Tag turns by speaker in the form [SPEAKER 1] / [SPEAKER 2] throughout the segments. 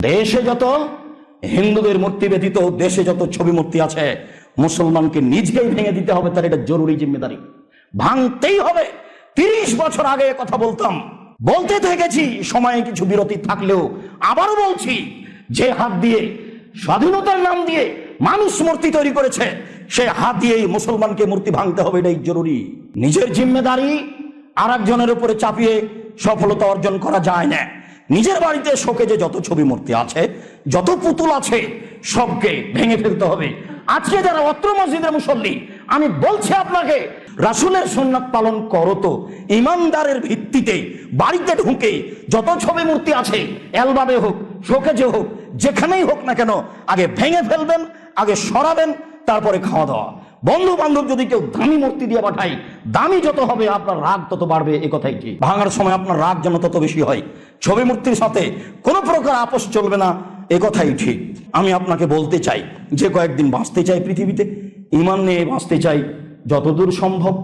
[SPEAKER 1] দেশে যত হিন্দুদের মূর্তি ব্যতীত দেশে যত ছবি মূর্তি আছে, মুসলমানকে নিজেই ভেঙে দিতে হবে, তার এটা জরুরি জিম্মেদারি, ভাঙতেই হবে। 30 বছর আগে কথা বলতাম, বলতে থেকেছি, সময়ে কিছু বিরতি থাকলেও আবারও বলছি, যে হাত দিয়ে স্বাধীনতার নাম দিয়ে মানুষ মূর্তি তৈরি করেছে, সে হাত দিয়েই মুসলমানকে মূর্তি ভাঙতে হবে, এটাই জরুরি। নিজের জিম্মেদারি আর একজনের উপরে চাপিয়ে সফলতা অর্জন করা যায় না। নিজের বাড়িতে শোকেজে যত ছবি মূর্তি আছে, যত পুতুল আছে, সবকে ভেঙে ফেলতে হবে। আজকে যারা অত্র মসজিদের মুসল্লি, আমি বলছি আপনাকে, রাসূলের সুন্নাত পালন করো তো ইমানদারের ভিত্তিতে। বাড়িতে ঢুকে যত ছবি মূর্তি আছে, অ্যালবামে হোক, শোকেজে হোক, যেখানেই হোক না কেন, আগে ভেঙে ফেলবেন, আগে সরাবেন, তারপরে খাওয়া দাওয়া। বন্ধু বান্ধব যদি কেউ দামি মূর্তি দিয়ে পাঠায়, দামি যত হবে আপনার রাগ তত বাড়বে, এ কথাই ঠিক। ভাঙার সময় আপনার রাগ যেন তত বেশি হয়। ছবি মূর্তির সাথে কোনো প্রকার আপোষ চলবে না, এ কথাই ঠিক। আমি আপনাকে বলতে চাই, যে কয়েকদিন বাঁচতে চাই পৃথিবীতে, ঈমান নিয়ে বাঁচতে চাই যতদূর সম্ভব,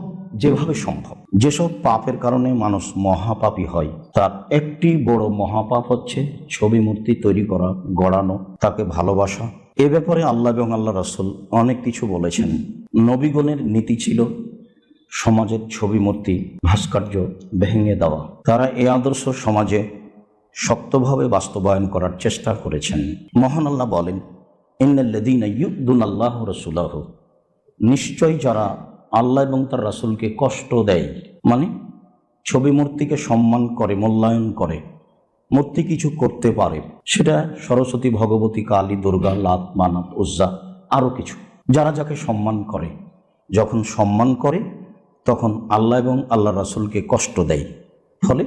[SPEAKER 1] যেভাবে সম্ভব। যেসব পাপের কারণে মানুষ মহাপাপী হয়, তার একটি বড় মহাপাপ হচ্ছে ছবি মূর্তি তৈরি করা, গড়ানো, তাকে ভালোবাসা। এ ব্যাপারে আল্লাহ এবং আল্লাহ রাসূল অনেক কিছু বলেছেন। নবীগণের নীতি ছিল সমাজের ছবি মূর্তি, ভাস্কর্য ভেঙে দেওয়া। তারা এই আদর্শ সমাজে শক্তভাবে বাস্তবায়ন করার চেষ্টা করেছেন। মহান আল্লাহ বলেন, ইন্নাল্লাযীনা ইউযুনাল্লাহা ওয়া রাসূলাহু, নিশ্চয় যারা আল্লাহ এবং তার রাসূলকে কষ্ট দেয়, মানে ছবি মূর্তিকে সম্মান করে, মূল্যায়ন করে, মূর্তি কিছু করতে পারে, সেটা সরস্বতী, ভগবতী, কালী, দুর্গা, লাত, মানাত, উজ্জা, আরও কিছু, যারা যাকে সম্মান করে, যখন সম্মান করে তখন আল্লাহ এবং আল্লাহ রাসূলকে কষ্ট দেয়, ফলে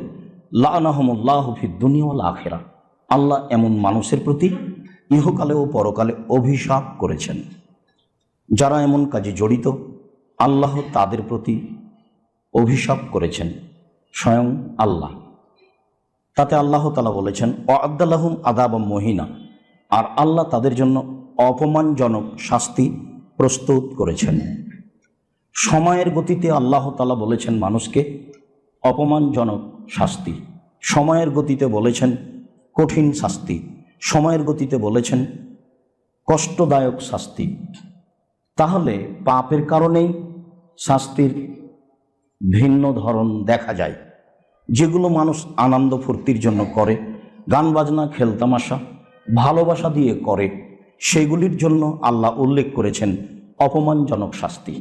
[SPEAKER 1] লাআনাহুমুল্লাহু ফিদ দুনিয়া ওয়াল আখিরাহ, আল্লাহ এমন মানুষের প্রতি ইহকালে ও পরকালে অভিশাপ করেছেন। যারা এমন কাজে জড়িত, আল্লাহ তাদের প্রতি অভিশাপ করেছেন, স্বয়ং আল্লাহ। তাতে আল্লাহ তাআলা বলেছেন, ওয়া'আদ্দা লাহুম আযাবাম মুহিনা, আর আল্লাহ তাদের জন্য অপমানজনক শাস্তি প্রস্তুত করেছেন। সময়ের গতিতে আল্লাহ তাআলা বলেছেন মানুষকে অপমানজনক শাস্তি, সময়ের গতিতে বলেছেন কঠিন শাস্তি, সময়ের গতিতে বলেছেন কষ্টদায়ক শাস্তি। তাহলে পাপের কারণেই শাস্তির ভিন্ন ধরন দেখা যায়। যেগুলো মানুষ আনন্দ ফুর্তির জন্য করে, গান বাজনা, খেলতামাশা, ভালোবাসা দিয়ে করে, সেগুলির জন্য আল্লাহ উল্লেখ করেছেন অপমানজনক শাস্তি।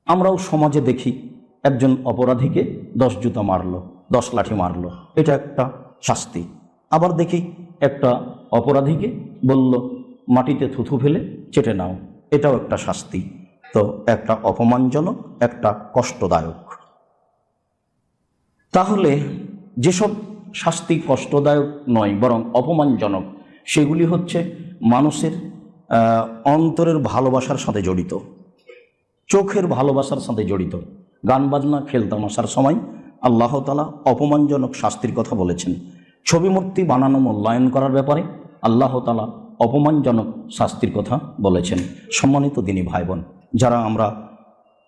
[SPEAKER 1] আমরাও সমাজে দেখি, একজন অপরাধীকে 10 জুতা মারলো, 10 লাঠি মারলো, এটা একটা শাস্তি। আবার দেখি একটা অপরাধীকে বলল মাটিতে থুথু ফেলে চেটে নাও, এটাও একটা শাস্তি। তো একটা অপমানজনক, একটা কষ্টদায়ক। তাহলে যেসব শাস্তি কষ্টদায়ক নয় বরং অপমানজনক, সেগুলি হচ্ছে মানুষের অন্তরের ভালোবাসার সাথে জড়িত, চোখের ভালোবাসার সাথে জড়িত। গান বাজনা, খেলতামাশার সময় আল্লাহ তাআলা অপমানজনক শাস্তির কথা বলেছেন। ছবি মূর্তি বানানো, মূল্যায়ন করার ব্যাপারে আল্লাহ তাআলা অপমানজনক শাস্তির কথা বলেছেন। সম্মানিত দিনী ভাই বোন, যারা আমরা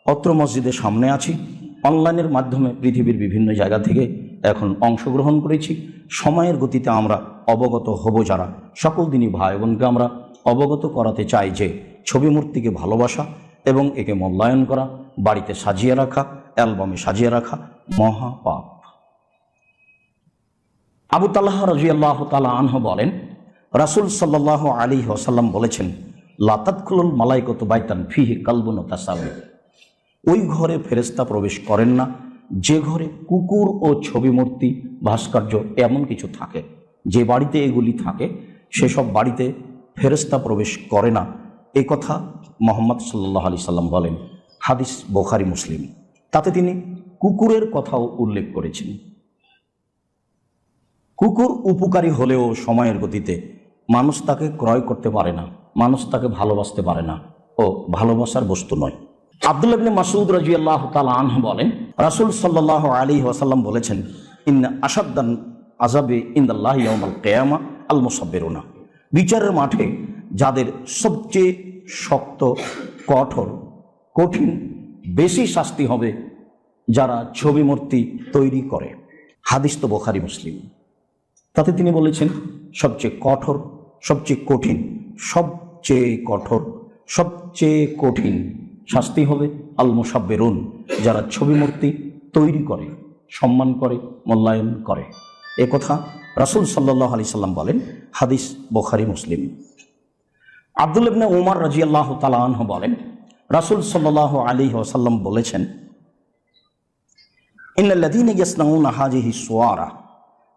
[SPEAKER 1] অত্র মসজিদের সামনে আছি, অনলাইনের মাধ্যমে পৃথিবীর বিভিন্ন জায়গা থেকে এখন অংশগ্রহণ করেছি, সময়ের গতিতে আমরা অবগত হব। যারা সকল দিনী ভাই বোনকে আমরা অবগত করাতে চাই যে ছবি মূর্তিকে ভালোবাসা এবং একে মূল্যায়ন করা, বাড়িতে সাজিয়ে রাখা, অ্যালবামে সাজিয়ে রাখা মহাপাপ। আবু তালহা রাদিয়াল্লাহু তাআলা আনহু বলেন, রাসূল সাল্লাল্লাহু আলাইহি ওয়াসাল্লাম বলেছেন, লা তাদখুলুল মালাইকাতু বাইতান ফিহি কালবুন ওয়া তাসাবি, ওই ঘরে ফেরেশতা প্রবেশ করেন না যে ঘরে কুকুর ও ছবি মূর্তি, ভাস্কর্য এমন কিছু থাকে। যে বাড়িতে এগুলি থাকে সেসব বাড়িতে ফেরেশতা প্রবেশ করে না, এই কথা মুহাম্মদ সাল্লাল্লাহু আলাইহি সাল্লাম বলেন। হাদিস বুখারী, মুসলিম। তাতে তিনি কুকুরের কথাও উল্লেখ করেছেন। কুকুর উপকারী হলেও সময়ের গতিতে মানুষ তাকে ক্রয় করতে পারে না, মানুষ তাকে ভালোবাসতে পারে না, ও ভালোবাসার বস্তু নয়। আব্দুল্লাহ ইবনে মাসউদ রাদিয়াল্লাহু তাআলা আনহু বলেন, রাসূল সাল্লাল্লাহু আলাইহি ওয়াসাল্লাম বলেছেন, ইন্না আশাদ্দান আযাবি ইনদাল্লাহি ইয়াউমাল কিয়ামা আল মুসাব্বিরুনা, বিচারের মাঠে যাদের সবচেয়ে শক্ত, কঠোর, কঠিন, বেশি শাস্তি হবে যারা ছবি মূর্তি তৈরি করে। হাদিস তো বুখারী, মুসলিম। তাতে তিনি বলেছেন সবচেয়ে কঠোর, সবচেয়ে কঠিন, সবচেয়ে কঠোর, সবচেয়ে কঠিন শাস্তি হবে আল মুসাব্বিরুন, যারা ছবি মূর্তি তৈরি করে, সম্মান করে, মূল্যায়ন করে। এ কথা রাসূল সাল্লাল্লাহু আলাইহি সাল্লাম বলেন, হাদিস বুখারী মুসলিম। আব্দুল্লাহ ইবনে উমর রাদিয়াল্লাহু তাআলা আনহু বলেন, রাসূল সাল্লাল্লাহু আলাইহি ওয়াসাল্লাম বলেছেন, ইন্নাল্লাযীনা ইয়াসনাউনা হাযিহি সুওয়ারা,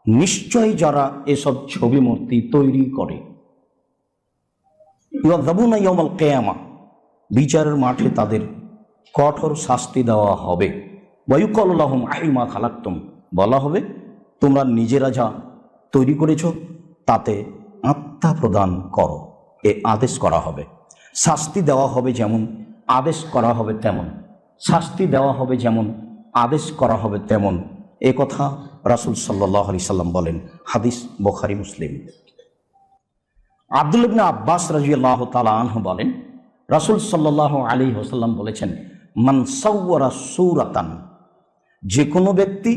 [SPEAKER 1] নিশ্চয় যারা এসব ছবি মূর্তি তৈরি করে, ইউযাবুনা ইয়াউমাল কিয়ামা, বিচারের মাঠে তাদের কঠোর শাস্তি দেওয়া হবে। ওয়া ইউকালু লাহুম আইমা খালাকতুম, বলা হবে তোমরা নিজেরা যা তৈরি করেছ তাতে আত্মা প্রদান করো। এ আদেশ করা হবে, শাস্তি দেওয়া হবে যেমন আদেশ করা হবে তেমন, শাস্তি দেওয়া হবে যেমন আদেশ করা হবে তেমন। এ কথা রাসূল সাল্লাল্লাহু আলাইহি সাল্লাম বলেন, হাদিস বুখারী মুসলিম। আব্দুল্লাহ ইবনে আব্বাস রাদিয়াল্লাহু তাআলা আনহু বলেন, রাসূল সাল্লাল্লাহু আলাইহি ওয়াসাল্লাম বলেছেন, মান সাওয়ারা সূরাতান, যে কোনো ব্যক্তি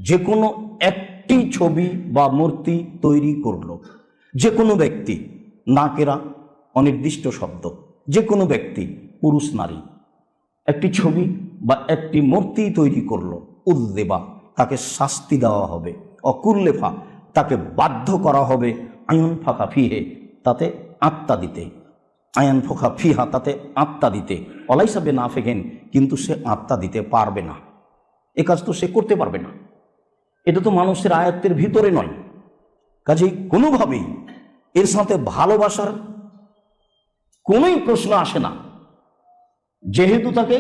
[SPEAKER 1] যে কোনো একটি ছবি বা মূর্তি তৈরি করলো, যে কোনো ব্যক্তি, নাকেরা অনির্দিষ্ট শব্দ, যে কোনো ব্যক্তি, পুরুষ নারী, একটি ছবি বা একটি মূর্তি তৈরি করলো, উযযিবা, তাকে শাস্তি দেওয়া হবে, অকুল্লেফা, তাকে বাধ্য করা হবে, আয়ন ফাঁকা ফিহে, তাতে আত্মা দিতে, আয়ান ফোখা ফিহা, তাতে আত্মা দিতে, অলাইসা বিনাফিকিন, কিন্তু সে আত্মা দিতে পারবে না। এ কাজ তো সে করতে পারবে না, এটা তো মানুষের আয়ত্তের ভিতরে নয়। কাজেই কোনোভাবেই এর সাথে ভালোবাসার কোনোই প্রশ্ন আসে না। যেহেতু তাকে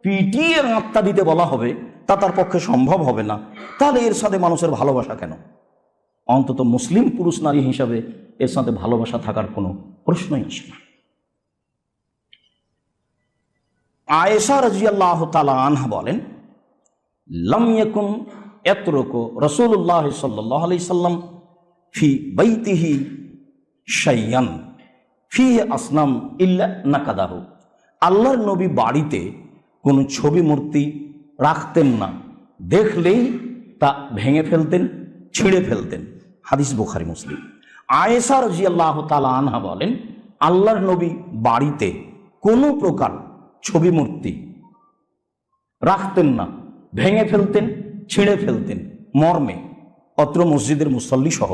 [SPEAKER 1] পিটিয়ে আত্মা দিতে বলা হবে, তা তার পক্ষে সম্ভব হবে না, তাহলে এর সাথে মানুষের ভালোবাসা কেন? অন্তত মুসলিম পুরুষ নারী হিসাবে এর সাথে ভালোবাসা থাকার কোনো প্রশ্নই আসে না। আয়েশা রাদিয়াল্লাহু তাআলা আনহা বলেন, লাম ইয়াকুন ইয়াতরুকু রাসূলুল্লাহ সাল্লাল্লাহু আলাইহি সাল্লাম ফি বাইতিহি শাইয়ান ফিহি আসনাম ইল্লা নাকাদাহু, আল্লাহর নবী বাড়িতে কোনো ছবি মূর্তি রাখতেন না, দেখলেই তা ভেঙে ফেলতেন, ছিঁড়ে ফেলতেন। হাদিস বুখারী মুসলিম। আয়েশা রাদিয়াল্লাহু তাআলা আনহা বলেন, আল্লাহর নবী বাড়িতে কোনো প্রকার ছবি মূর্তি রাখতেন না, ভেঙে ফেলতেন, ছিঁড়ে ফেলতেন। মর্মে অত্র মসজিদের মুসল্লি সহ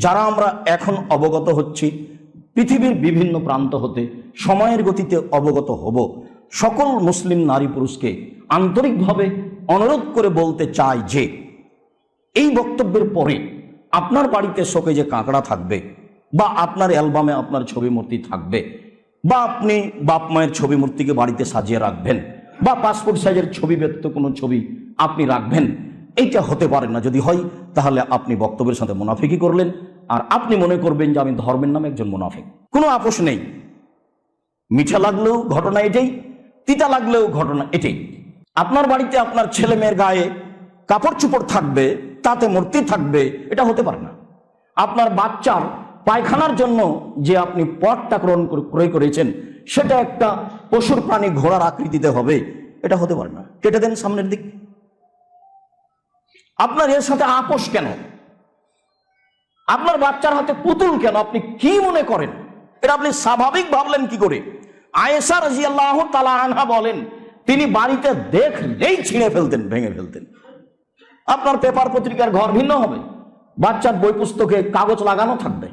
[SPEAKER 1] যারা আমরা এখন অবগত হচ্ছি, পৃথিবীর বিভিন্ন প্রান্ত হতে সময়ের গতিতে অবগত হব, সকল মুসলিম নারী পুরুষকে আন্তরিকভাবে অনুরোধ করে বলতে চাই যে এই বক্তব্যের পরে আপনার বাড়িতে শোকেজে কাঁকড়া থাকবে, বা আপনার অ্যালবামে আপনার ছবি মূর্তি থাকবে, বা আপনি বাপ মায়ের ছবি মূর্তিকে বাড়িতে সাজিয়ে রাখবেন, বা পাসপোর্ট সাইজের ছবি ব্যতীত কোনো ছবি আপনি রাখবেন, এইটা হতে পারে না। যদি হয় তাহলে আপনি বক্তব্যের সাথে মুনাফিকি করলেন, আর আপনি মনে করবেন যে আমি ধর্মের নামে একজন মুনাফিক। কোনো আপোষ নেই। মিঠা লাগলেও ঘটনা এটাই, তিতা লাগলেও ঘটনা এটাই। আপনার বাড়িতে আপনার ছেলে মেয়ের গায়ে কাপড় চোপড় থাকবে, তাতে মূর্তি থাকবে, এটা হতে পারে না। আপনার বাচ্চার পায়খানার জন্য যে আপনি পটটা ক্রয় করেছেন, সেটা একটা পশুর প্রাণী ঘোড়ার আকৃতিতে হবে, এটা হতে পারে না। কেটে দেন সামনের দিক। আপনার এর সাথে আপোষ কেন? আপনার বাচ্চার হাতে পুতুল কেন? আপনি কি মনে করেন? এটা আপনি স্বাভাবিক ভাবলেন কি করে? আয়েশা রাদিয়াল্লাহু তাআলা আনহা বলেন, তিনি বাড়িতে দেখলেই ছিঁড়ে ফেলতেন, ভেঙে ফেলতেন। আপনার পেপার পত্রিকার ঘর ভিন্ন হবে, বাচ্চার বই পুস্তকে কাগজ লাগানো থাকবে,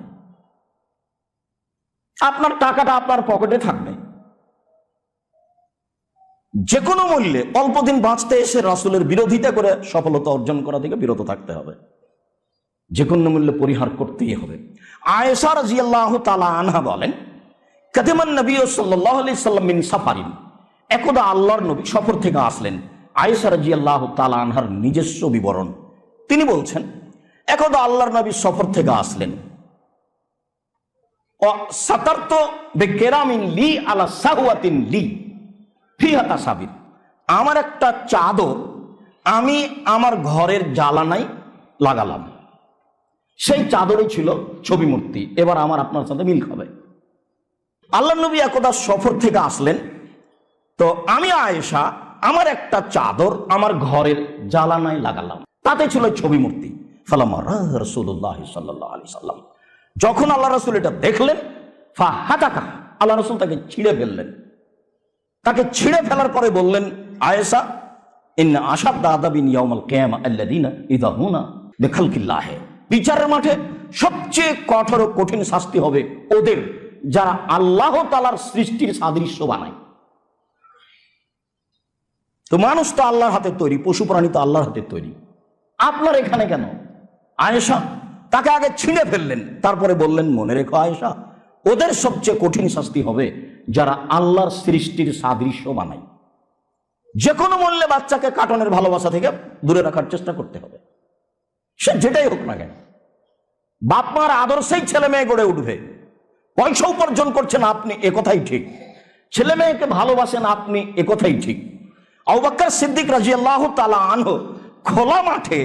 [SPEAKER 1] আপনার টাকাটা আপনার পকেটে থাকবে। যে কোনো মূল্যে অল্প দিন বাঁচতে এসে রাসূলের বিরোধিতা করে সফলতা অর্জন করা থেকে বিরত থাকতে হবে, যে কোনো মূল্যে পরিহার করতেই হবে। আয়েশা রাদিয়াল্লাহু তাআলা আনহা বলেন, কাদিমান নবী সাল্লাল্লাহু আলাইহি সাল্লাম মিন সাফারিন, একদা আল্লাহর নবী সফর থেকে আসলেন। আয়েশা রাদিয়াল্লাহু তাআলা আনহার নিজস্ব বিবরণ, তিনি বলছেন, একদা আল্লাহর নবী সফর থেকে আসলেন, ও সাতারত বিকেরামিন লি আলা সাহওয়াতিন লি ফিহা তাসাবির, আমার একটা চাদর আমি আমার ঘরের জ্বালানায় লাগালাম, সেই চাদরে ছিল ছবি মূর্তি। এবার আমার আপনার সাথে মিল খাবে। আল্লাহর নবী একদা সফর থেকে আসলেন, তো আমি আয়েশা আমার একটা চাদর আমার ঘরের জ্বালানায় লাগালাম, তাতে ছিল ছবি মূর্তি। ফালামা রাআ রাসূলুল্লাহ সাল্লাল্লাহু আলাইহি সাল্লাম, যখন আল্লাহ রাসূল এটা দেখলেন, ফাহাতাকা, আল্লাহ রাসূল তাকে ছিঁড়ে ফেললেন। তাকে ছিঁড়ে ফেলার পরে বললেন, আয়েশা, ইন্না আশাদ্দা আযাবিন ইয়াউমাল কিয়ামা আল্লাযীনা ইযাহুনা বিখালকিল্লাহ, বিচারের মাঠে সবচেয়ে কঠোর ও কঠিন শাস্তি হবে ওদের যারা আল্লাহ তাআলার সৃষ্টির সাদৃশ্য বানায়। তো মানুষ তো আল্লাহর হাতে তৈরি, পশু প্রাণী তো আল্লাহর হাতে তৈরি, আপনার এখানে কেন? আয়েশা তাকে আগে ছিঁড়ে ফেললেন, তারপরে বললেন, মনে রেখো আয়েশা, ওদের সবচেয়ে কঠিন শাস্তি হবে যারা আল্লাহর সৃষ্টির সাদৃশ্য বানায়। যে কোনো মূল্যে বাচ্চাকে কার্টুনের ভালোবাসা থেকে দূরে রাখার চেষ্টা করতে হবে, সে যেটাই হোক না কেন। বাপ মার আদর্শেই ছেলে মেয়ে গড়ে উঠবে। পয়সা উপার্জন করছেন আপনি, একথাই ঠিক। ছেলে মেয়েকে ভালোবাসেন আপনি, একথাই ঠিক। আবু বকর সিদ্দিক রাদিয়াল্লাহু তাআলা আনহু খোলা মাঠে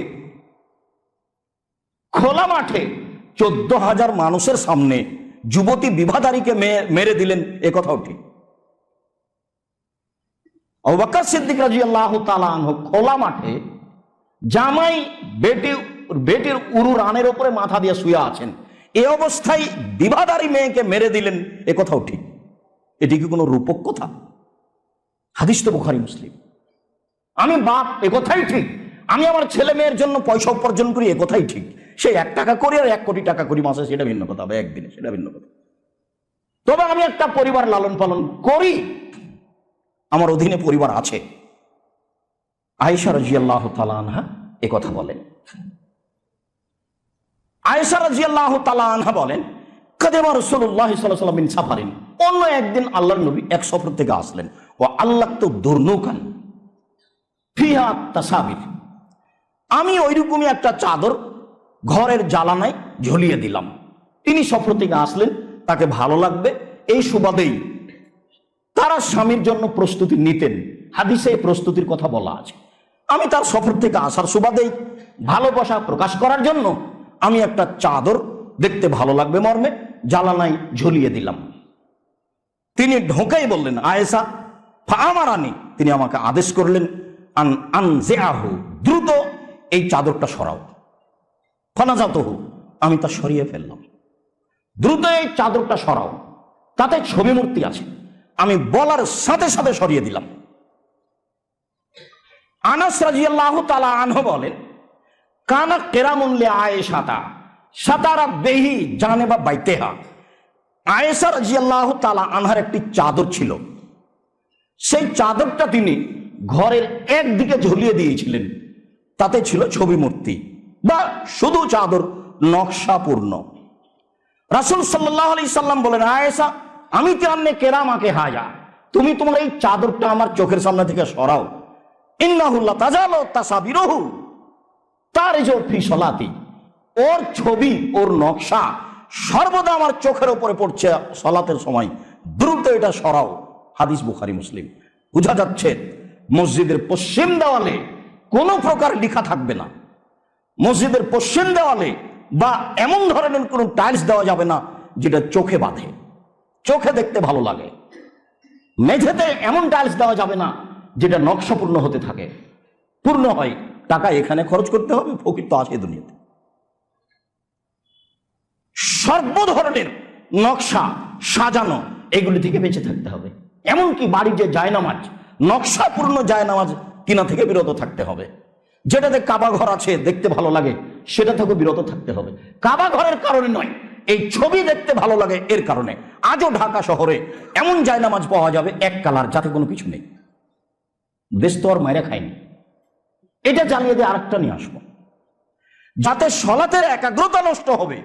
[SPEAKER 1] 14,000 মানুষের সামনে যুবতী বিবাহদারীকে মেরে দিলেন, একথাও ঠিক। আবু বকর সিদ্দিক রাদিয়াল্লাহু তাআলা আনহু খোলা মাঠে জামাই বেটির উরু রানের উপরে মাথা দিয়ে শুয়ে আছেন, এই অবস্থায় বিবাহদারী মেয়েকে মেরে দিলেন, একথাও ঠিক। এটি কি কোনো রূপক কথা? হাদিস তো বুখারী মুসলিম। আমি বাপ, একথাই ঠিক। আমি আমার ছেলে মেয়ের জন্য পয়সা উপার্জন করি, একথাই ঠিক। সে 1 টাকা করি আর 1 কোটি টাকা করি মাসে, সেটা ভিন্ন কথা, হবে একদিনে, সেটা ভিন্ন কথা। তবে আমি একটা পরিবার লালন পালন করি, আমার অধীনে পরিবার আছে। আয়েশা রাদিয়াল্লাহু তাআলা আনহা একথা বলেন। আয়েশা রাদিয়াল্লাহু তাআলা আনহা বলেন, কাদেমা রাসূলুল্লাহ সাল্লাল্লাহু আলাইহি ওয়াসাল্লাম মিন সাফারিন, অন্য একদিন আল্লাহর নবী এক সফর থেকে আসলেন। ও আল্লাহ তো দুরনুকান ফিহা তাসাবির, আমি ওইরকমই একটা চাদর ঘরের জ্বালানায় ঝুলিয়ে দিলাম। তিনি সফর থেকে আসলেন, তাকে ভালো লাগবে এই সুবাদেই তারা স্বামীর জন্য প্রস্তুতি নিতেন। হাদিসে এই প্রস্তুতির কথা বলা আছে। আমি তার সফর থেকে আসার সুবাদেই ভালোবাসা প্রকাশ করার জন্য আমি একটা চাদর দেখতে ভালো লাগবে মর্মে জ্বালানায় ঝুলিয়ে দিলাম। তিনি ঢোকাই বললেন, আয়েশা ফাআমারানি, তিনি আমাকে আদেশ করলেন, আনজিআহু, দ্রুত এই চাদরটা সরাও। ফানাজাতুহু, আমি তা সরিয়ে ফেললাম। দ্রুত এই চাদরটা সরাও, তাতে ছবি মূর্তি আছে। আমি বলার সাথে সাথে সরিয়ে দিলাম। আনাস রাদিয়াল্লাহু তাআলা আনহু বলেন, কানা কিরামুন লি আয়েশাতা সাতারা বেহি জানেবা বাইতেহা, আয়েশা রাদিয়াল্লাহু তাআলা আনহার একটি চাদর ছিল। সেই চাদরটা তিনি ঘরের একদিকে ঝুলিয়ে দিয়েছিলেন, তাতে ছিল ছবি মূর্তি বা শুধু চাদর নকশাপূর্ণ। রাসূল সাল্লাল্লাহু আলাইহি সাল্লাম বলেন, আয়েশা, আমি তেমনি কেরামাকে হাজা, তুমি তোমার এই চাদরটা আমার চোখের সামনে থেকে সরাও। ইন্নাহু লা তাজালু তাসাবিরুহু তারজু ফি সলাতি, ওর ছবি, ওর নকশা সর্বদা আমার চোখের উপরে পড়ছে সালাতের সময়, দ্রুত এটা সরাও। হাদিস বুখারী মুসলিম। বোঝা যাচ্ছে মসজিদের পশ্চিম দেওয়ালে কোনো প্রকার লেখা থাকবে না। মসজিদের পশ্চিম দেওয়ালে বা এমন ধরনের কোনো টাইলস দেওয়া যাবে না যেটা চোখে বাঁধে, চোখে দেখতে ভালো লাগে। মেঝেতে এমন টাইলস দেওয়া যাবে না যেটা নকশাপূর্ণ হতে থাকে, পূর্ণ হয়। টাকা এখানে খরচ করতে হবে, ফকির তো আছে দুনিয়াতে। সর্ব ধরনের নকশা সাজানো এগুলি থেকে বেঁচে থাকতে হবে। এমনকি বাড়ির যে জায়নামাজ, নকশাপূর্ণ জায়নামাজ কিনা থেকে বিরত থাকতে হবে। যেটাতে কাবা ঘর আছে, দেখতে ভালো লাগে, সেটা থেকে বিরত থাকতে হবে। কাবা ঘরের কারণে নয়, এই ছবি দেখতে ভালো লাগে এর কারণে। আজও ঢাকা শহরে এমন জায়নামাজ পাওয়া যাবে এক কালার, যাতে কোনো কিছু নেই। দেশ তো আর মাইরা খায়নি। এটা জ্বালিয়ে দিয়ে আরেকটা নিয়ে আসবো, যাতে সলাতের একাগ্রতা নষ্ট হবে,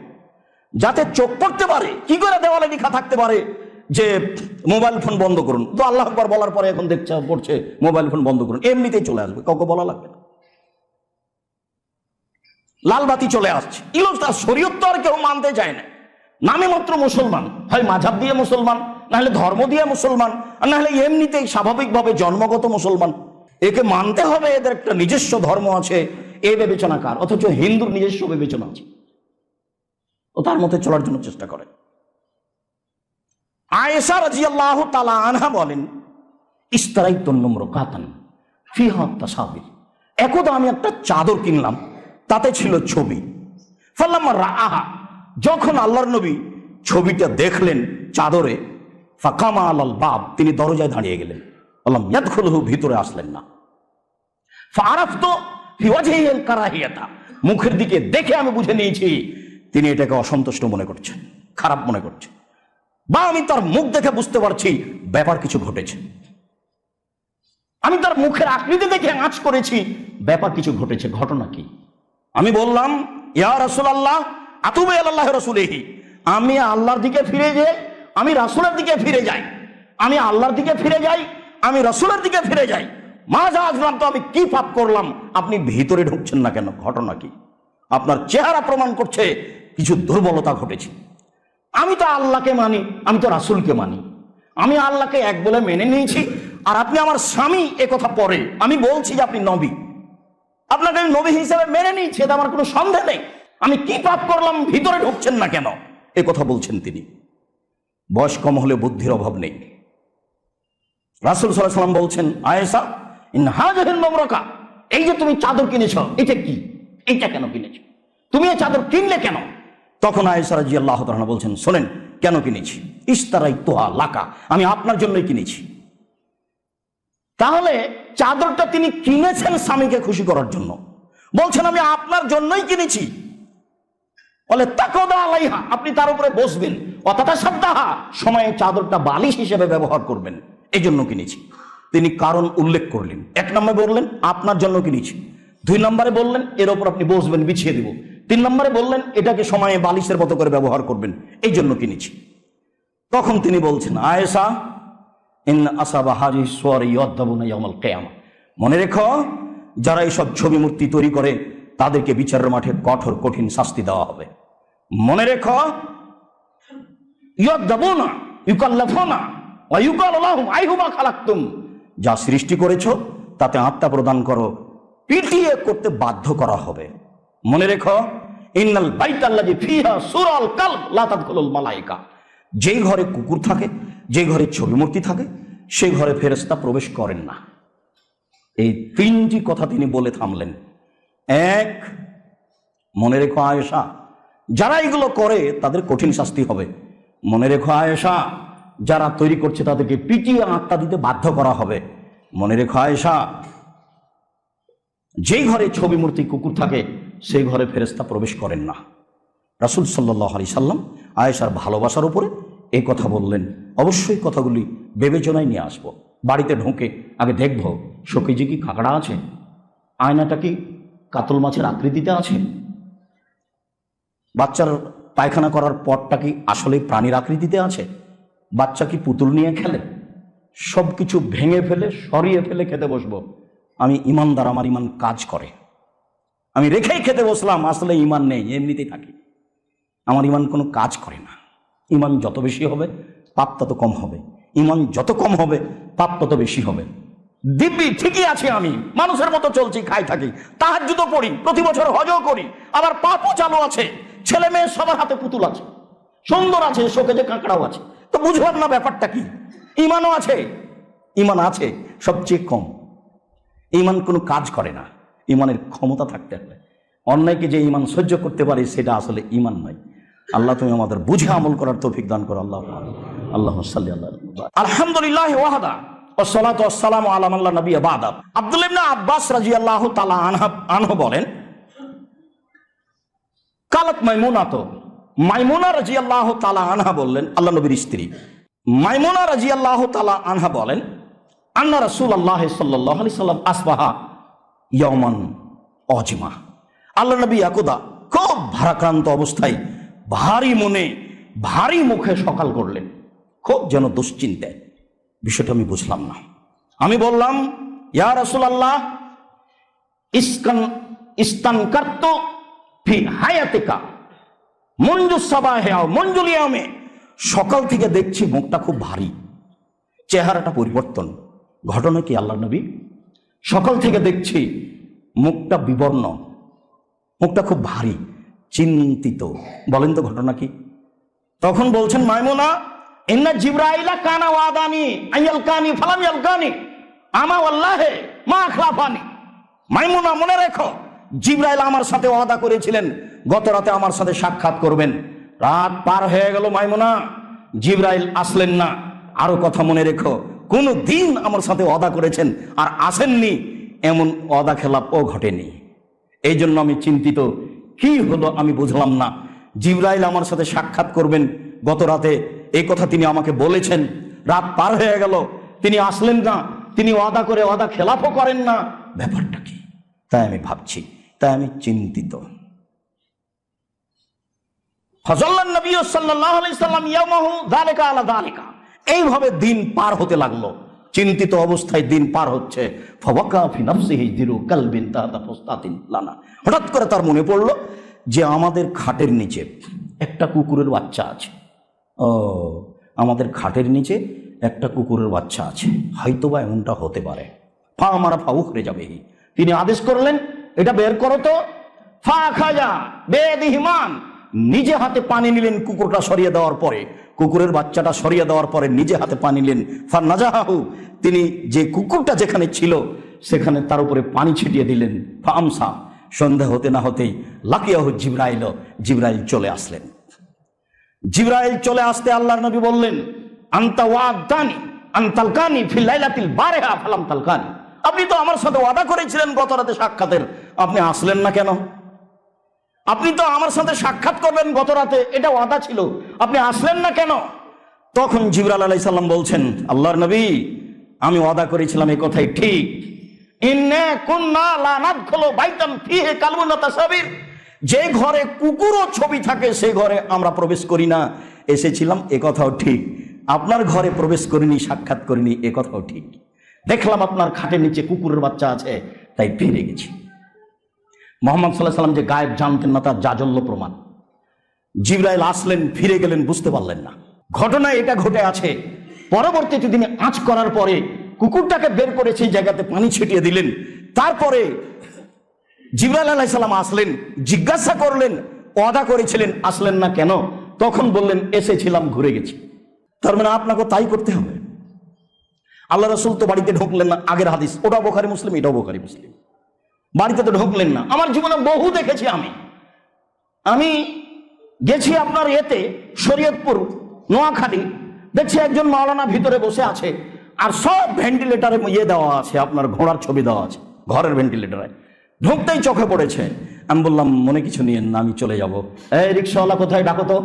[SPEAKER 1] যাতে চোখ পড়তে পারে। কি করে দেওয়ালে লেখা থাকতে পারে যে মোবাইল ফোন বন্ধ করুন? তো আল্লাহ আকবার বলার পরে এখন দেখছে পড়ছে মোবাইল ফোন বন্ধ করুন, এমনিতেই চলে আসবে, কাউকে বলা লাগবে না। লাল বাতি চলে আসছে, শরীয়ত তো আর কেউ মানতে চায় না। নামে মাত্র মুসলমান, হয় মাঝহাব দিয়ে মুসলমান, নাহলে ধর্ম দিয়ে মুসলমান, আর নাহলে এমনিতেই স্বাভাবিকভাবে জন্মগত মুসলমান। একে মানতে হবে, এদের একটা নিজস্ব ধর্ম আছে, এই বিবেচনা কার? অথচ হিন্দুর নিজস্ব বিবেচনা আছে, ও তার মধ্যে চলার জন্য চেষ্টা করে। আয়েশা রাদিয়াল্লাহু তাআলা আনহা বলেন, ইশতারাইতু নামরুকাতান ফিহা তাসাবির, একদা আমি একটা চাদর কিনলাম, তাতে ছিল ছবি। ফালাম্মা রাআহা, যখন আল্লাহর নবী ছবিটা দেখলেন চাদরে, ফাকামা আলাল বাব, তিনি দরজায় দাঁড়িয়ে গেলেন, আল্লাহ ইয়াদখুলহু, ভিতরে আসলেন না। ফাআরাফতু ফি ওয়াজহিল কারাহিয়াতা, মুখের দিকে দেখে আমি বুঝে নিয়েছি তিনি এটাকে অসন্তুষ্ট মনে করছেন, খারাপ মনে করছেন, বা আমি তার মুখ দেখে বুঝতে পারছি ব্যাপার কিছু ঘটেছে। আমি তার মুখের আকৃতি দেখে আঁচ করেছি ব্যাপার কিছু ঘটেছে। ঘটনা কি? আমি বললাম, ইয়া রাসূলুল্লাহ আতুবু ইলাল্লাহি রাসূলিহি, আমি আল্লাহর দিকে ফিরে যাই, আমি রাসূলের দিকে ফিরে যাই, আমি আল্লাহর দিকে ফিরে যাই, আমি রাসূলের দিকে ফিরে যাই। মাজা আজলাম, তো আমি কি পাপ করলাম, আপনি ভিতরে ঢুকছেন না কেন? ঘটনা কি? আপনার চেহারা প্রমাণ করছে কিছু দুর্বলতা ঘটেছে। আমি তো আল্লাহকে মানি, আমি তো রাসূলকে মানি, আমি আল্লাহকে এক বলে মেনে নিয়েছি, আর আপনি আমার স্বামী, এ কথা পরে আমি বলছি যে আপনি নবী, আপনাকে আমি নবী হিসেবে মেনে নিয়েছি, এটা আমার কোনো সন্দেহ নেই। আমি কি পাপ করলাম, ভিতরে ঢুকছেন না কেন? এ কথা বলছেন তিনি। বয়স কম হলে বুদ্ধির অভাব নেই। রাসূল সাল্লাল্লাহু আলাইহি ওয়াসাল্লাম বলছেন, আয়েশা ইন হাযিহিল মামরাকা, এই যে তুমি চাদর কিনেছো, এটা কি? এইটা কেন কিনেছো? তুমি এই চাদর কিনলে কেন? তখন আয়েশা রাদিয়াল্লাহু তাআলা বলছেন, শোনেন কেন কিনেছি, ইশতারাইতুহা লাকা, আমি আপনার জন্যই কিনেছি। তাহলে চাদরটা তিনি কিনেছেন স্বামীকে খুশি করার জন্য, বলছেন আমি আপনার জন্যই কিনেছি। বলে তাকওদা আলাইহা, আপনি তার উপরে বসবেন, অতটা সাদ্দাহা, সময়ে চাদরটা বালিশ হিসেবে ব্যবহার করবেন, এই জন্য কিনেছি। তিনি কারণ উল্লেখ করলেন। 1 নম্বরে বললেন আপনার জন্য কিনেছি, 2 নম্বরে বললেন এর উপর আপনি বসবেন, বিছিয়ে দিব, 3 নম্বরে বললেন এটাকে সময়ে বালিশের মতো করে ব্যবহার করবেন, এই জন্য কিনেছি। তখন তিনি বলছেন, আয়েশা ইন আসাবা হাজি সুওয়ার ইয়াদাবুনা ইয়াউমাল কিয়ামা, মনে রেখো যারা এইসব ছবি মূর্তি তৈরি করে তাদেরকে বিচারের মাঠে কঠোর কঠিন শাস্তি দেওয়া হবে। মনে রেখো ইয়াদাবুনা ইউকাল্লাফুনা ওয়া ইউকালু লাহুম আইহুমা খালাকতুম, যা সৃষ্টি করেছো তাতে আত্মা প্রদান করো, পিটিয়ে করতে বাধ্য করা হবে। মনে রেখো ইন্নাল বাইতাল্লাযী ফিহা সূরাল কালব লা তাদখুলুল মালায়েকা, যেই ঘরে কুকুর থাকে, যে ঘরে ছবি মূর্তি থাকে, সেই ঘরে ফেরেশতা প্রবেশ করেন না। এই 3টি কথা তিনি বলে থামলেন। 1, মনে রেখো আয়েশা, যারা এগুলো করে তাদের কঠিন শাস্তি হবে। মনে রেখো আয়েশা, যারা তৈরি করছে তাদেরকে পিটিয়ে আত্মা দিতে বাধ্য করা হবে। মনে রেখো আয়েশা, যেই ঘরে ছবি মূর্তি কুকুর থাকে সেই ঘরে ফেরেশতা প্রবেশ করেন না। রাসূল সাল্লাল্লাহু আলাইহি সাল্লাম আয়েশার ভালোবাসার উপরে এই কথা বললেন। অবশ্যই কথাগুলি বিবেচনায় নিয়ে আসবো। বাড়িতে ঢোকে আগে দেখব শোকেজে কি কাঁকড়া আছে, আয়নাটা কি কাতল মাছের আকৃতিতে আছে, বাচ্চার পায়খানা করার পটটা কি আসলে প্রাণীর আকৃতিতে আছে, বাচ্চা কি পুতুল নিয়ে খেলে, সব কিছু ভেঙে ফেলে সরিয়ে ফেলে খেতে বসবো। আমি ইমানদার, আমার ইমান কাজ করে, আমি রেখেই খেতে বসলাম, আসলে ইমান নেই, এমনিতেই থাকি, আমার ইমান কোনো কাজ করে না। ইমান যত বেশি হবে পাপ তত কম হবে, ইমান যত কম হবে পাপ তত বেশি হবে। দিব্যি ঠিকই আছে, আমি মানুষের মতো চলছি, খাই থাকি, তাহাজ্জুদও পড়ি, প্রতি বছর হজও করি, আবার পাপও চালু আছে, ছেলে মেয়ে সবার হাতে পুতুল আছে, সুন্দর আছে, শোকেজে কাঁকড়াও আছে, তো বুঝলাম না ব্যাপারটা কি। ইমানও আছে, ইমান আছে সবচেয়ে কম, ইমান কোনো কাজ করে না। ইমানের ক্ষমতা থাকতে হবে, অন্যায়কে যে ইমান সহ্য করতে পারে সেটা আসলে ইমান নয়। আল্লাহ তুমি আমাদের বুঝে আমল করার তৌফিক দান করো। আল্লাহ আল্লাহুম্মা সাল্লি আলা আলহামদুলিল্লাহি ওয়াহদা ওয়াসসালাতু ওয়াসসালামু আলা মান লা নাবিয়্যা বা'দা। আব্দুল্লাহ ইবনে আব্বাস রাদিয়াল্লাহু তাআলা আনহু বলেন, কালাত মাইমুনা রাদিয়াল্লাহু তাআলা আনহা বললেন, আল্লাহ নবীর স্ত্রী মাইমুনা রাদিয়াল্লাহু তাআলা আনহা বলেন, আন্না রাসূলুল্লাহ সাল্লাল্লাহু আলাইহি সাল্লাম আসবাহা ইয়াওমান আজমা, আল্লাহ নবী একদা খুব ভারাক্রান্ত অবস্থায় ভারী মনে ভারী মুখে সকাল করলেন, খুব যেন দুশ্চিন্তায়। বিষয়টা আমি বুঝলাম না। আমি বললাম, ইয়া রাসূলুল্লাহ ইস্তানকারতু ফি হায়াতিকা মুনজু সাবাহে আও মুনজুল ইয়ামে, সকাল থেকে দেখছি মুখটা খুব ভারী, চেহারাটা পরিবর্তন। ঘটনা কি আল্লাহ নবী? সকাল থেকে দেখছি মুখটা বিবর্ণ, মুখটা খুব ভারী, চিন্তিত। বলেন তো ঘটনা কি? তখন বলছেন মাইমুনা, ইন্না জিবরাইলা কানা ওয়াদানি আইয়ালকানি ফালাম ইয়ালকানি আমা ওয়াল্লাহি মা আখলাফানি। মাইমুনা মনে রেখো, জিবরাইল আমার সাথে ওয়াদা করেছিলেন গত রাতে আমার সাথে সাক্ষাৎ করবেন, রাত পার হয়ে গেল মাইমুনা, জিবরাইল আসলেন না। আরো কথা মনে রেখো, কোনো দিন আমার সাথে ওয়াদা করেছেন আর আসেননি, এমন ওয়াদা খেলাপও ঘটেনি। এই জন্য আমি চিন্তিত, কি হলো আমি বুঝলাম না। জিবরাইল আমার সাথে সাক্ষাৎ করবেন গত রাতে, এই কথা তিনি আমাকে বলেছেন, রাত পার হয়ে গেল, তিনি আসলেন না, তিনি ওয়াদা করে ওয়াদা খেলাপও করেন না, ব্যাপারটা কি? তাই আমি ভাবছি, তাই আমি চিন্তিত। ফাজাল্লান নবী সাল্লাল্লাহু আলাইহি সাল্লাম ইয়ামাহু যালিকা আলা যালিকা, এইভাবে দিন পার হতে লাগলো। চিন্তিত অবস্থায় দিন পার হচ্ছে। ফাওয়াকা ফি নাফসিহি যিরু কালবিন তাহাতা ফুস্তাতিন লানা, হঠাৎ করে তার মনে পড়লো যে আমাদের খাটের নিচে একটা কুকুরের বাচ্চা আছে। ও, আমাদের খাটের নিচে একটা কুকুরের বাচ্চা আছে, হয়তোবা এমনটা হতে পারে। ফা আমারা ফাউ করে যাবে, তিনি আদেশ করলেন এটা বের করো তো। ফা খাজা বেদিহিমান, নিজে হাতে পানি নিলেন কুকুরটা সরিয়ে দেওয়ার পরে, কুকুরের বাচ্চাটা সরিয়ে দেওয়ার পরে নিজে হাতে পানি নিলেন। ফা নাজাহু, তিনি যে কুকুরটা যেখানে ছিল সেখানে তার উপরে পানি ছিটিয়ে দিলেন। ফা আমসা, সন্ধ্যা হতে না হতেই লাকিয়াহু জিবরাইল, জিবরাইল চলে আসলেন। জিবরাইল চলে আসতে আল্লাহর নবী বললেন, আনতা ওয়াদানি আনতালকানি ফিল লাইলাতিল বারিহা ফালাম তালকানি, আপনি তো আমার সাথে ওয়াদা করেছিলেন গত রাতে সাক্ষাতের, আপনি আসলেন না কেন? আপনি তো আমার সাথে সাক্ষাৎ করবেন গত রাতে, এটা ওয়াদা ছিল, আপনি আসলেন না কেন? তখন জিবরাইল আলাইহিস সালাম বলছেন, আল্লাহর নবী, আমি ওয়াদা করেছিলাম এই কথাই ঠিক। ইন্না কুননা লা নাদখুলু বাইতান ফিহি কালবুন তাসাবির, যে ঘরে কুকুরও ছবি থাকে সেই ঘরে আমরা প্রবেশ করি না। এসেছিলাম এ কথাও ঠিক, আপনার ঘরে প্রবেশ করিনি, সাক্ষাৎ করিনি, এ কথাও ঠিক। দেখলাম আপনার খাটের নিচে কুকুরের বাচ্চা আছে, তাই ফিরে গেছি। মুহাম্মদ সাল্লাল্লাহু আলাইহি সাল্লাম যে গায়েব জানতেন না তার জাজল্য প্রমাণ। জিবরাইল আসলেন, ফিরে গেলেন, বুঝতে পারলেন না। ঘটনা এটা ঘটে আছে। পরবর্তীতে তিনি আঁচ করার পরে কুকুরটাকে বের করে সেই জায়গাতে পানি ছিটিয়ে দিলেন। তারপরে জিবরাইল আলাইহিস সালাম আসলেন, জিজ্ঞাসা করলেন ওয়াদা করেছিলেন, আসলেন না কেন? তখন বললেন এসেছিলাম, ঘুরে গেছি। তার মানে আপনাকে তাই করতে হবে। আল্লাহ রাসূল তো বাড়িতে ঢুকলেন না, আগের হাদিস, ওটা বুখারী মুসলিম, এটাও বুখারী মুসলিম। বাড়িতে তো ঢুকলেন না। আমার জীবনে বহু দেখেছি আমি গেছি আপনার এতে শরীয়তপুর নোয়াখালী, দেখছি একজন মাওলানা ভিতরে বসে আছে আর সব ভেন্টিলেটারে দেওয়া আছে, আপনার ঘোড়ার ছবি দেওয়া আছে ঘরের ভেন্টিলেটারে। ঢুকতেই চোখে পড়েছে। আমি বললাম মনে কিছু নিয়েন না, আমি চলে যাব। এই রিক্সাওয়ালা কোথায়, ডাকো তো।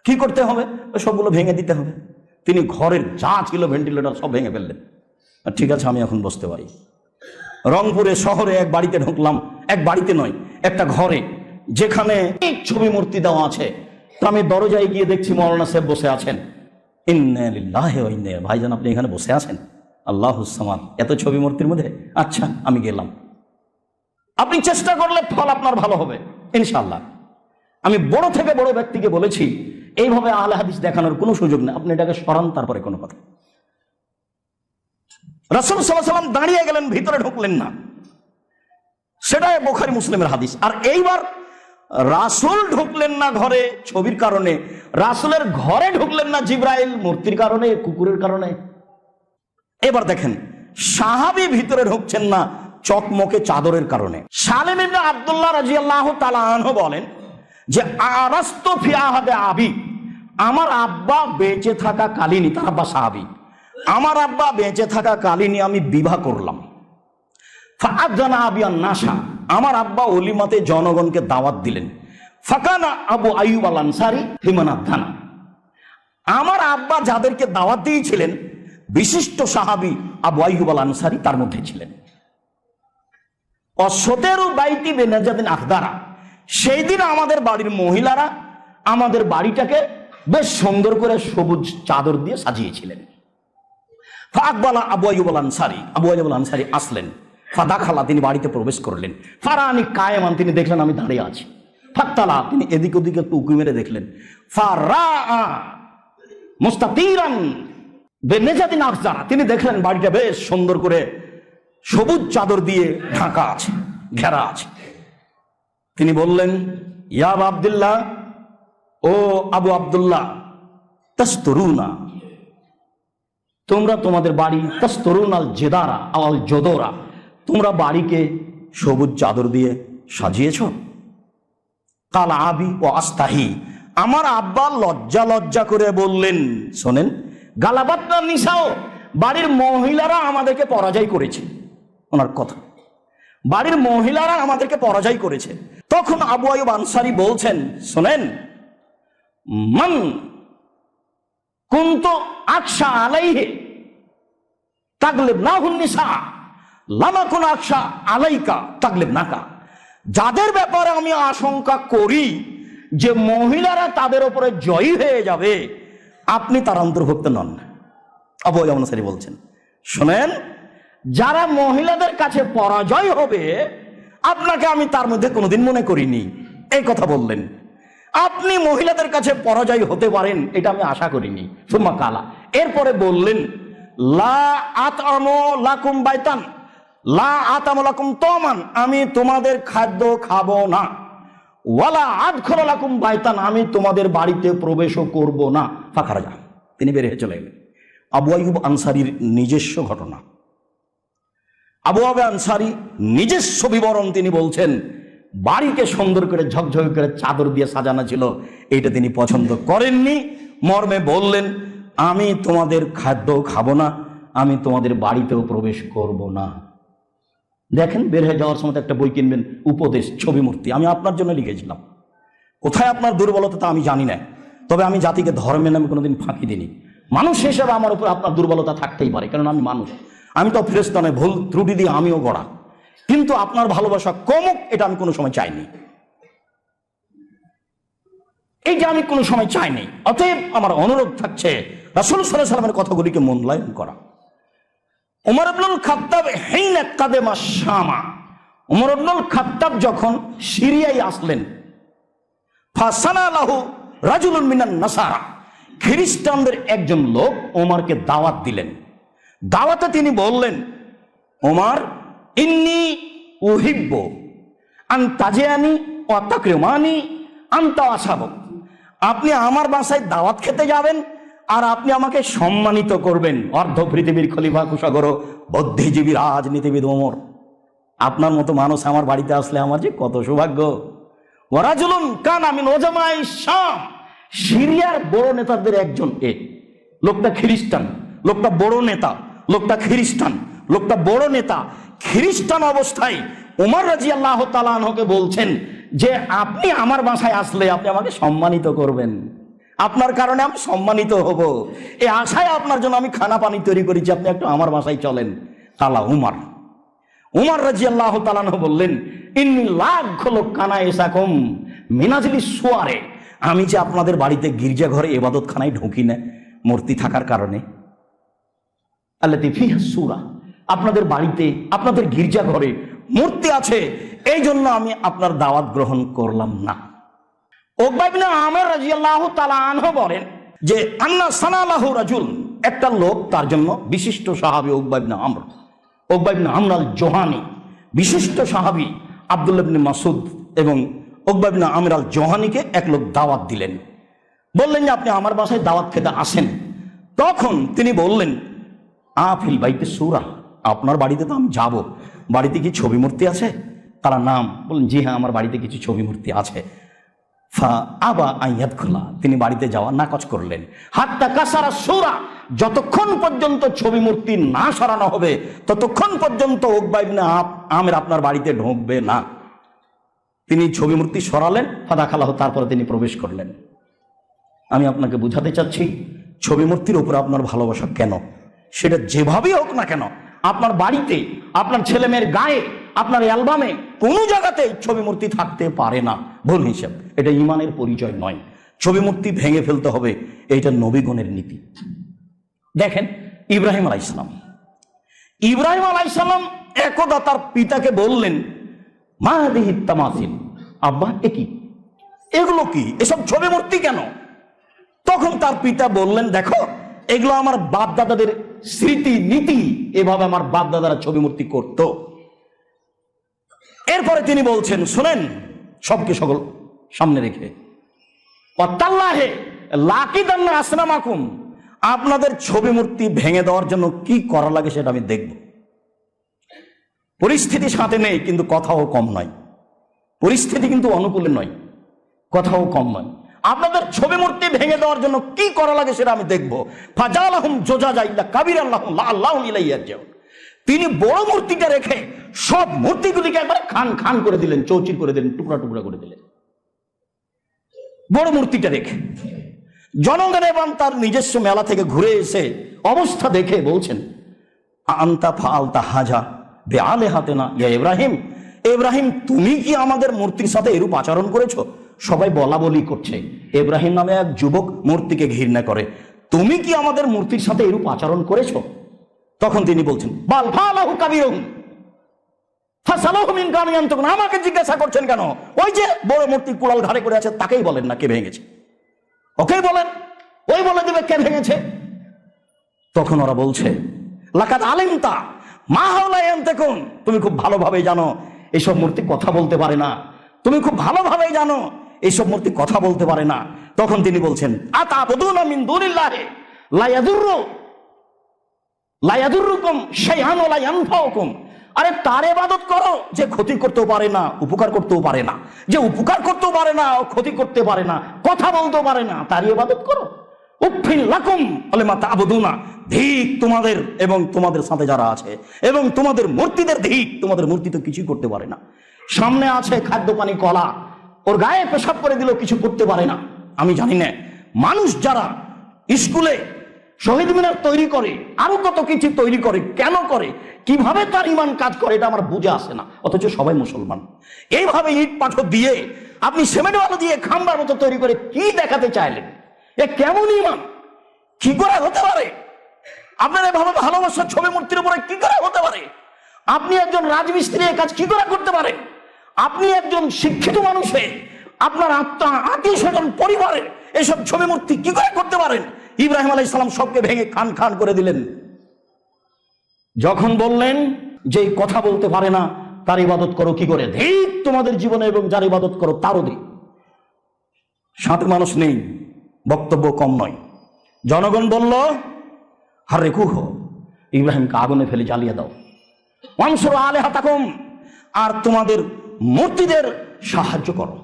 [SPEAKER 1] কি করতে হবে? সবগুলো ভেঙে দিতে হবে। তিনি ঘরের যা ছিল ভেন্টিলেটার সব ভেঙে ফেললেন। ঠিক আছে, আমি এখন বসতে পারি। রংপুরে শহরে এক বাড়িতে ঢুকলাম, এক বাড়িতে নয়, একটা ঘরে, যেখানে ছবি মূর্তি দেওয়া আছে। তো আমি দরজায় গিয়ে দেখছি মাওলানা সাহেব বসে আছেন। ইন্না লিল্লাহি ওয়া ইন্না ইলাইহি, ভাইজান আপনি এখানে বসে আছেন? আল্লাহুস সামাদ, এত ছবি মূর্তির মধ্যে? আচ্ছা, আমি গেলাম। আপনি চেষ্টা করলে ফল আপনার ভালো হবে ইনশাআল্লাহ। আমি বড় থেকে বড় ব্যক্তিকে বলেছি, এইভাবে আহলে হাদিস দেখানোর কোনো সুযোগ নেই, আপনি এটাকে সরান, তারপরে কোনো কথা। রাসূল সাল্লাল্লাহু আলাইহি ওয়াসাল্লাম দাঁড়িয়ে গেলেন, ভিতরে ঢুকলেন না। সেটাই বুখারী মুসলিমের হাদিস। আর এইবার রাসূল ঢুকলেন না ঘরে ছবির কারণে, রাসূলের ঘরে ঢুকলেন না জিবরাইল মূর্তির কারণে, কুকুরের কারণে। এবার দেখেন, সাহাবী ভিতরে ঢুকছেন না চকমকে চাদরের কারণে। সালেম ইবনে আব্দুল্লাহ রাদিয়াল্লাহু তাআলা আনহু বলেন যে আরাস্তু ফি আহাদে আবি, আমার আব্বা বেঁচে থাকা কালীনই, তার আব্বা সাহাবী, আমার আব্বা বেঁচে থাকা কালীনই আমি বিবাহ করলাম। ফাআযানা আবিয়ান নাসা, আমার আব্বা ওলিমাতে জনগণকে দাওয়াত দিলেন। ফাকানা আবু আইয়ুব আল আনসারী হিমান আদানা, আমার আব্বা যাদেরকে দাওয়াত দিয়েছিলেন বিশিষ্ট সাহাবী আবু আইয়ুব আল আনসারী তার মধ্যে ছিলেন। অসতেরু বাইতি বেনাজাদিন আখদারা, সেই দিন আমাদের বাড়ির মহিলারা আমাদের বাড়িটাকে বেশ সুন্দর করে সবুজ চাদর দিয়ে সাজিয়েছিলেন। ফাকবালা আবু আইয়ুব আল আনসারী, আবু আইয়ুব আল আনসারী আসলেন। ফাদাখালা, তিনি বাড়িতে প্রবেশ করলেন। ফারানি কায়েমান, তিনি দেখলেন আমি দাঁড়িয়ে আছি। ফাত্তালা, তিনি এদিক ওদিকে একটু উঁকি মেরে দেখলেন। ফারা মুস্তাতিরান বেনাজাদিন আখদারা, তিনি দেখলেন বাড়িটা বেশ সুন্দর করে সবুজ চাদর দিয়ে ঢাকা আছে, ঘেরা আছে। তিনি বললেন, ইয়া আবু আব্দুল্লাহ, ও আবু আব্দুল্লাহ, তাস্তরুনা, তোমরা তোমাদের বাড়ি, তাস্তরুন আল জেদারা আল জদরা, তোমরা বাড়িকে সবুজ চাদর দিয়ে সাজিয়েছ। কাল আবি ও আস্তাহি, আমার আব্বা লজ্জা লজ্জা করে বললেন, শোনেন, গালাবাতনা নিসাও, বাড়ির মহিলারা আমাদেরকে পরাজয় করেছে। ওনার কথা, বাড়ির মহিলারা আমাদেরকে পরাজয় করেছে। তখন আবু আইয়ুব আনসারী বলছেন, শোনেন, মান কুনতু আকশা আলাইহি তাগলিবনাহুন নিসা লামা কুন আকশা আলাইকা তাগলিবনাকা। যাদের ব্যাপারে আমি আশঙ্কা করি যে মহিলারা তাদের উপরে জয়ী হয়ে যাবে, আপনি তার অন্তর্ভুক্ত নন। আবু আইয়ুব আনসারী বলছেন, শোনেন, যারা মহিলাদের কাছে পরাজয় হবে আপনাকে আমি তার মধ্যে কোনোদিন মনে করিনি। এই কথা বললেন, আপনি মহিলাদের কাছে পরাজয় হতে পারেন এটা আমি আশা করিনি। সুম্মা কালা, এরপরে বললেন, লা আতআমু লাকুম বাইতান লা আতআমু লাকুম তামান, আমি তোমাদের খাদ্য খাবো না। ওয়ালা আদখুলু লাকুম বাইতান, আমি তোমাদের বাড়িতে প্রবেশও করব না। ফাখারাজা, তিনি বের হয়ে চলে গেলেন। আবু আইয়ুব আনসারীর নিজস্ব ঘটনা, আবু আইয়ুব আনসারী নিজস্ব বিবরণ তিনি বলছেন, বাড়িকে সুন্দর করে ঝকঝক করে চাদর দিয়ে সাজানো ছিল, এটা তিনি পছন্দ করেননি। মর্মে বললেন, আমি তোমাদের খাদ্য খাবো না, আমি তোমাদের বাড়িতেও প্রবেশ করব না। দেখেন, বের হয়ে যাওয়ার সময় একটা বই কিনবেন, উপদেশ, ছবি মূর্তি, আমি আপনার জন্য লিখেছিলাম। কোথায় আপনার দুর্বলতা তা আমি জানি না, তবে আমি জাতিকে ধর্মের নামে কোনোদিন ফাঁকি দিইনি। মানুষ হিসেবে আমার উপর আপনার দুর্বলতা থাকতেই পারে, কারণ আমি মানুষ, আমি তো ফেরেশতা নয়, ভুল ত্রুটি দিয়ে আমিও গড়া। কিন্তু আপনার ভালোবাসা কমুক এটা আমি কোনো সময় চাইনি, এইটা আমি কোনো সময় চাইনি। অতএব আমার অনুরোধ থাকছে রাসূল সাল্লাল্লাহু আলাইহি ওয়াসাল্লামের কথাগুলিকে মূল্যায়ন করা। ওমর ইবনুল খাত্তাব হিনা কাদেমা শামা, ওমর ইবনুল খাত্তাব যখন সিরিয়ায় আসলেন, ফাসানা লাহু রাজুলুন মিনান নাসারা, খ্রিস্টানদের একজন লোক ওমরকে দাওয়াত দিলেন। দাওয়াতে তিনি বললেন, ওমর, ইন্নী উহিব্বু আন তাজিয়ানি ওয়া তাকরিমানি আনতা আসাবক, আপনি আমার বাসায় দাওয়াত খেতে যাবেন আর আপনি আমাকে সম্মানিত করবেন। অর্ধ পৃথিবীর খলিফা কুশাগর বুদ্ধিজীবী রাজনীতিবিদ ওমর, আপনার মতো মানুষ আমার বাড়িতে আসলে আমার যে কত সৌভাগ্য। ওয়ারাজুলুন কানা মিন উজামাই শাম, সিরিয়ার বড় নেতাদের একজন, লোকটা খ্রিস্টান, লোকটা বড় নেতা, লোকটা খ্রিস্টান, লোকটা বড় নেতা। খ্রিস্টান অবস্থায় ওমর রাদিয়াল্লাহু তাআলা আনহুকে বলছেন যে আপনি আমার বাসায় আসলে আপনি আমাকে সম্মানিত করবেন, আপনার কারণে আমি সম্মানিত হব, এই আশায় আপনার জন্য আমি খানা পানি তৈরি করেছি, আপনি একটু আমার বাসায় চলেন। তালা উমর রাদিয়াল্লাহু তাআলা আনহু বললেন, ইন্নী লা আদখুলু কানাইসাকুম মিনাজলিস সুয়ারে, আমি যে আপনাদের বাড়িতে গির্জা ঘরে ইবাদতখানায় ঢুকি না মূর্তি থাকার কারণে। আল্লাতী ফিহা সূরা, আপনাদের বাড়িতে আপনাদের গির্জা ঘরে মূর্তি আছে, এই জন্য আমি আপনার দাওয়াত গ্রহণ করলাম না। উকবা ইবনে আমির রাদিয়াল্লাহু তাআলা আনহু বলেন যে আন্না সানালাহু রাজুল, একটা লোক তার জন্য, বিশিষ্ট সাহাবী উকবা ইবনে আমর আল জোহানি, বিশিষ্ট সাহাবী আব্দুল্লাহ ইবনে মাসউদ এবং উকবা ইবনে আমির আল জোহানিকে এক লোক দাওয়াত দিলেন, বললেন যে আপনি আমার বাসায় দাওয়াত খেতে আসেন। তখন তিনি বললেন, আফিল বাইতে সূরা, আপনার বাড়িতে তো আমি যাব, বাড়িতে কি ছবি মূর্তি আছে? তারা নাম বললেন, জি হ্যাঁ, আমার বাড়িতে কিছু ছবি মূর্তি আছে। ফা আবা আইয়াদ খোলা, তিনি বাড়িতে যাওয়া নাকচ করলেন। হাত্তা কাসারা সূরা, যতক্ষণ পর্যন্ত ছবি মূর্তি না সরানো হবে ততক্ষণ পর্যন্ত উকবা ইবনে আমির আপনার বাড়িতে ঢুকবে না। তিনি ছবি মূর্তি সরালেন, ফাদাখালাহ, তারপরে তিনি প্রবেশ করলেন। আমি আপনাকে বুঝাতে চাচ্ছি ছবি মূর্তির উপর আপনার ভালোবাসা কেন, সেটা যেভাবেই হোক না কেন, আপনার বাড়িতে, আপনার ছেলে মেয়ের গায়ে, আপনার অ্যালবামে কোনো জায়গাতে ছবি মূর্তি থাকতে পারে না। ভুল হিসাব, এটা ঈমানের পরিচয় নয়। ছবি মূর্তি ভেঙে ফেলতে হবে, এইটা নবীগণের নীতি। দেখেন, ইব্রাহিম আলাইহিস সালাম একদা তার পিতাকে বললেন, মা হাদিহি তামাসিল, আব্বা এগুলো কি, এসব ছবি মূর্তি কেন? তখন তার পিতা বললেন, দেখো, এগুলো আমার বাপ দাদাদের স্মৃতি নীতি, এভাবে আমার বাপ দাদারা ছবি মূর্তি করত। এরপরে তিনি বলছেন, শোনেন, সবকে সকল সামনে রেখে, ওয়াতাল্লাহি লাকিদান্না আসনামাকুম, আপনাদের ছবি মূর্তি ভেঙে দেওয়ার জন্য কি করা লাগে সেটা আমি দেখব। পরিস্থিতি সাথে নেই, কিন্তু কথাও কম নয়, পরিস্থিতি কিন্তু অনুকূলে নয়, কথাও কম নয়। আপনাদের ছবি মূর্তি ভেঙে দেওয়ার জন্য কি করা লাগে সেটা আমি দেখবো। ফাজালাহুম জুজাজা ইল্লা কাবিরাল্লাহু লাআল্লাহু ইলাইহি ইয়ারজিউন। তিনি বড় মূর্তিটা রেখে সব মূর্তিগুলিকে একবারে খান খান করে দিলেন, চৌচির করে দিলেন, টুকরা টুকরা করে দিলেন। বড় মূর্তিটা রেখে জনগণ এবং তার নিজস্ব মেলা থেকে ঘুরে এসে অবস্থা দেখে বলছেন, আনতা ফাআলতা হাজা বিআলিহাতিনা ইয়া ইব্রাহিম, ইব্রাহিম তুমি কি আমাদের মূর্তির সাথে এরূপ আচরণ করেছো? সবাই বলা বলি করছে, ইব্রাহিম নামে এক যুবক মূর্তিকে ঘৃণা করে, তুমি কি আমাদের মূর্তির সাথে এরূপ আচরণ করেছো? তখন তিনি বলছেন, বাল ফালাহু কাবীরুহুম ফাসালুহু মিন কান ইয়ানতুকুন, আমাকে জিজ্ঞাসা করছেন কেন? ওই যে বড় মূর্তি কুড়াল ঘাড়ে করে আছে তাকেই বলেন না কে ভেঙেছে, ওকেই বলেন, ওই বলে দেবে কে ভেঙেছে। তখন ওরা বলছে, লাকাদ আলিমতা মা হাওলা ইয়ানতাকুন, তুমি খুব ভালোভাবে জানো এইসব মূর্তি কথা বলতে পারে না, তুমি খুব ভালোভাবে জানো এইসব মূর্তি কথা বলতে পারে না। তখন তিনি বলছেন, আতাবুদুনা মিন দুনিল্লাহি লা ইয়াদুররুকুম শাইআন ওয়া লা ইয়ানফাউকুম, আরে তার ইবাদত করো যে ক্ষতি করতেও পারে না উপকার করতেও পারে না, যে উপকার করতেও পারে না ক্ষতি করতে পারে না, কথা বলতেও পারে না, তার ইবাদত করো। উফিল লাকুম ওয়ালিমা তা'বুদুনা, ধিক তোমাদের এবং তোমাদের সাথে যারা আছে, এবং তোমাদের মূর্তিদের ধিক, তোমাদের মূর্তি তো কিছুই করতে পারে না। সামনে আছে খাদ্য পানি কলা, ওর গায়ে পেশাব করে দিলেও কিছু করতে পারে না। আমি জানি না মানুষ যারা স্কুলে শহীদ মিনার তৈরি করে, আরো কত কিছু তৈরি করে, কেন করে, কিভাবে তার ইমান কাজ করে এটা আমার বুঝে আসে না, অথচ সবাই মুসলমান। এইভাবে ইট পাথর দিয়ে আপনি সিমেন্ট বালু দিয়ে খাম্বার মতো তৈরি করে কি দেখাতে চাইলেন? এ কেমন ইমান? কি করে হতে পারে? আপনার এভাবে ভালোবাসার ছবি মূর্তির উপরে কি করে হতে পারে? আপনি একজন রাজমিস্ত্রি কাজ কি করে করতে পারেন? আপনি একজন শিক্ষিত মানুষে আপনার আত্মীয় স্বজন পরিবারের এসব ছবি মূর্তি কি করে করতে পারেন? ইব্রাহিম আলাইহিস সালাম সবকে ভেঙে খান খান করে দিলেন। যখন বললেন যে কথা বলতে পারে না তার ইবাদত করো কি করে, ধিক তোমাদের জীবনে এবং যার ইবাদত করো তারও ধিক। সাথে মানুষ নেই, বক্তব্য কম নয়। জনগণ বলল, হারে কুহ, ইব্রাহিমকে আগুনে ফেলে জ্বালিয়ে দাও। ওয়ানসুরু আলিহাতাকুম, আর তোমাদের মূর্তিদের সাহায্য করো,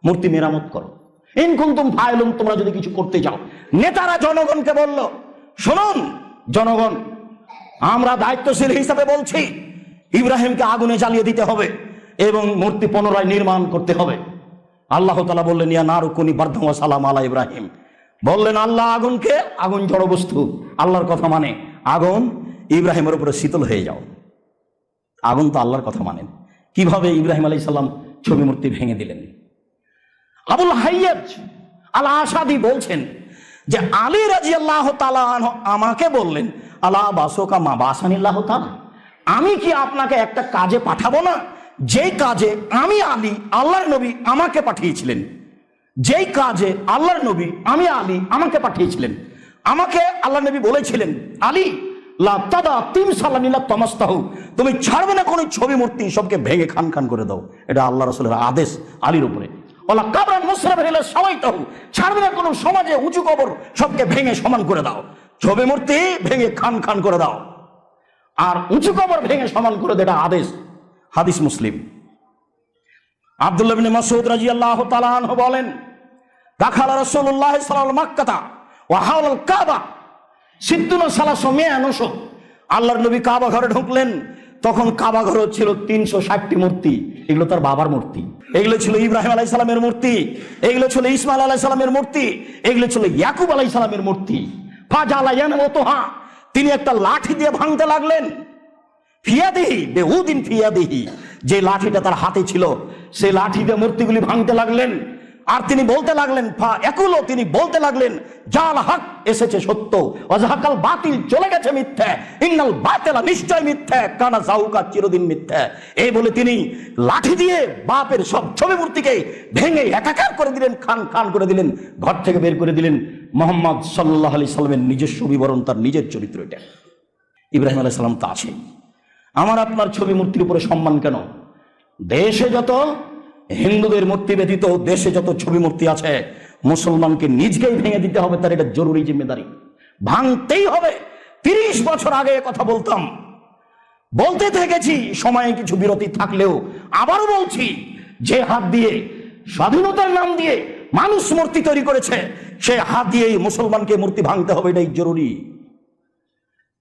[SPEAKER 1] মূর্তি মেরামত করো। ইন কুনতুম ফাইলুন, তোমরা যদি কিছু করতে চাও। নেতারা জনগণকে বলল, শুনুন জনগণ, আমরা দায়িত্বশীল হিসাবে বলছি ইব্রাহিমকে আগুনে জ্বালিয়ে দিতে হবে এবং মূর্তি পুনরায় নির্মাণ করতে হবে। আল্লাহ তাআলা বললেন, ইয়া নারু কুনি বারদান ওয়া সালাম আলা ইব্রাহিম, বললেন আল্লাহ আগুনকে, আগুন জড় বস্তু, আল্লাহর কথা মানে, আগুন ইব্রাহিমের উপরে শীতল হয়ে যাও। আগুন তো আল্লাহর কথা মানেন। কিভাবে ইব্রাহিম আলাইহিস সালাম ছবি মূর্তি ভেঙে দিলেন? আবুল হাইয়াজ আল আসাদি বলছেন যে আলী রাদিয়াল্লাহু তাআলা আনহু আমাকে বললেন, আলা বাসুকা মা বাসানিল্লাহু তাআলা, আমি কি আপনাকে একটা কাজে পাঠাবো না যেই কাজে আমি আলী আল্লাহর নবী আমাকে পাঠিয়েছিলেন, যেই কাজে আল্লাহর নবী আমি আলী আমাকে পাঠিয়েছিলেন। আমাকে আল্লাহ নবী বলেছিলেন, আলী লা তাদা তিমসালান ইল্লা তামাসতাহু, তুমি ছাড়বে না কোনো ছবি মূর্তি, সবকে ভেঙে খান খান করে দাও। এটা আল্লাহ রাসূলের আদেশ আলীর উপরে। ওলা কাবরান মুসরাফ ইলা সাওয়াইতাহু, ছাড়বে না কোনো সমাজে উঁচু কবর, সবকে ভেঙে সমান করে দাও। ছবি মূর্তি ভেঙে খান খান করে দাও, আর উঁচু কবর ভেঙে সমান করে দেওয়া আদেশ। হাদিস মুসলিম। আব্দুল্লাহ ইবনে মাসউদ রাদিয়াল্লাহু তাআলা আনহু বলেন, দাখালা রাসূলুল্লাহ সাল্লাল্লাহু আলাইহি ওয়াসাল্লাম মাক্কাতা ওয়া হাওলাল কাবা সিদ্দুনা সালাসু মিয়ানুস, আল্লাহর নবী কাবা ঘরে ঢুকলেন, তখন কাবা ঘরে ছিল 360টি মূর্তি। এগুলো তার বাবার মূর্তি, এগুলো ছিল ইব্রাহিম আলাইহিস সালামের মূর্তি, এগুলো ছিল ইসমাইল আলাইহিস সালামের মূর্তি, এগুলো ছিল ইয়াকুব আলাইহিস সালামের মূর্তি। ফাজালা ইয়ানওতুহা, তিনি একটা লাঠি দিয়ে ভাঙতে লাগলেন। ফিয়াদিহি বেহুদিন ফিয়াদিহি, যে লাঠিটা তার হাতে ছিল সেই লাঠি দিয়ে মূর্তিগুলি ভাঙতে লাগলেন। আর তিনি বলতে লাগলেন, ফা একুলো, তিনি বলতে লাগলেন, জাল হক, এসেছে সত্য, ওয়াজাহাকাল বাতিল, চলে গেছে মিথ্যা, ইন্নাল বাতিলা, নিশ্চয় মিথ্যা, কানা জাউকা, চিরদিন মিথ্যা। এই বলে তিনি লাঠি দিয়ে বাপের সব ছবি মূর্তিকে ভেঙে একাকার করে দিলেন, খান খান করে দিলেন, ঘর থেকে বের করে দিলেন। মুহাম্মদ সাল্লাল্লাহু আলাইহি সাল্লামের নিজস্ব বিবরণ, তার নিজের চরিত্র এটা। ইব্রাহিম আলাইহিস সালাম তা আছে। আমার আপনার ছবি মূর্তির উপরে সম্মান কেন? দেশে যত হিন্দুদের মূর্তি ব্যতীত দেশে যত ছবি মূর্তি আছে, মুসলমানকে নিজকেই ভেঙে দিতে হবে, তার এটা জরুরি জিম্মেদারি, ভাঙতেই হবে। 30 বছর আগে কথা বলতাম, বলতে থেকেছি, সময়ে কিছু বিরতি থাকলেও আবারও বলছি, যে হাত দিয়ে স্বাধীনতার নাম দিয়ে মানুষ মূর্তি তৈরি করেছে, সে হাত দিয়েই মুসলমানকে মূর্তি ভাঙতে হবে, এটাই জরুরি।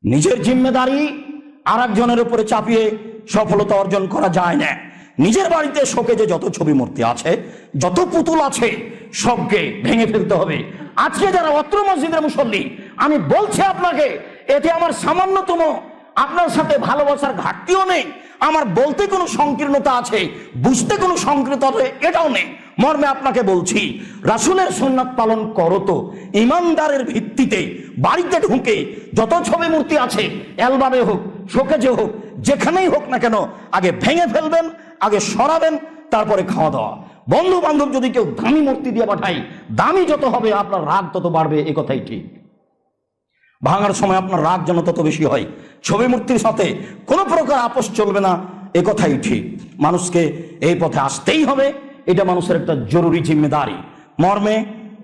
[SPEAKER 1] নিজের জিম্মেদারি আর একজনের উপরে চাপিয়ে সফলতা অর্জন করা যায় না। নিজের বাড়িতে শোকেজে যত ছবি মূর্তি আছে, যত পুতুল আছে, সবকে ভেঙে ফেলতে হবে। আজকে যারা অত্র মসজিদের মুসল্লি, আমি বলছি আপনাকে, এতে আমার সামান্যতম আপনার সাথে ভালোবাসার ঘাটতিও নেই, আমার বলতে কোনো সংকীর্ণতা আছে, বুঝতে কোনো সংকীর্ণতা এটাও নেই। মর্মে আপনাকে বলছি, রাসূলের সুন্নাত পালন করো তো ইমানদারের ভিত্তিতে। বাড়িতে ঢুকে যত ছবি মূর্তি আছে, অ্যালবামে হোক, শোকেজে হোক, যেখানেই হোক না কেন, আগে ভেঙে ফেলবেন, আগে সরাবেন, তারপরে খাওয়া দাওয়া। বন্ধু বান্ধব যদি কেউ দামি মূর্তি দিয়ে পাঠায়, দামি যত হবে আপনার রাগ তত বাড়বে, এ কথাই ঠিক। ভাঙার সময় আপনার রাগ যেন তত বেশি হয়। ছবি মূর্তির সাথে কোনো প্রকার আপোষ চলবে না, এ কথাই ঠিক। মানুষকে এই পথে আসতেই হবে, এটা মানুষের একটা জরুরি জিম্মেদারি। মর্মে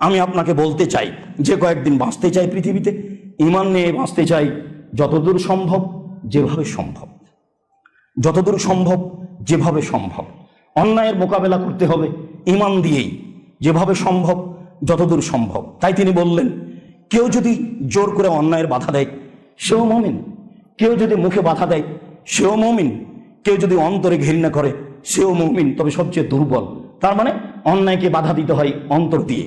[SPEAKER 1] আমি আপনাকে বলতে চাই, যে কয়েকদিন বাঁচতে চাই পৃথিবীতে, ঈমান নিয়ে বাঁচতে চাই, যতদূর সম্ভব যেভাবে সম্ভব, যতদূর সম্ভব যেভাবে সম্ভব অন্যায়ের মোকাবেলা করতে হবে ঈমান দিয়েই, যেভাবে সম্ভব যতদূর সম্ভব। তাই তিনি বললেন, কেউ যদি জোর করে অন্যায়ের বাধা দেয় সেও মুমিন, কেউ যদি মুখে বাধা দেয় সেও মুমিন, কেউ যদি অন্তরে ঘৃণা করে সেও মুমিন, তবে সবচেয়ে দুর্বল। তার মানে অন্যায়কে বাধা দিতে হয় অন্তর দিয়ে,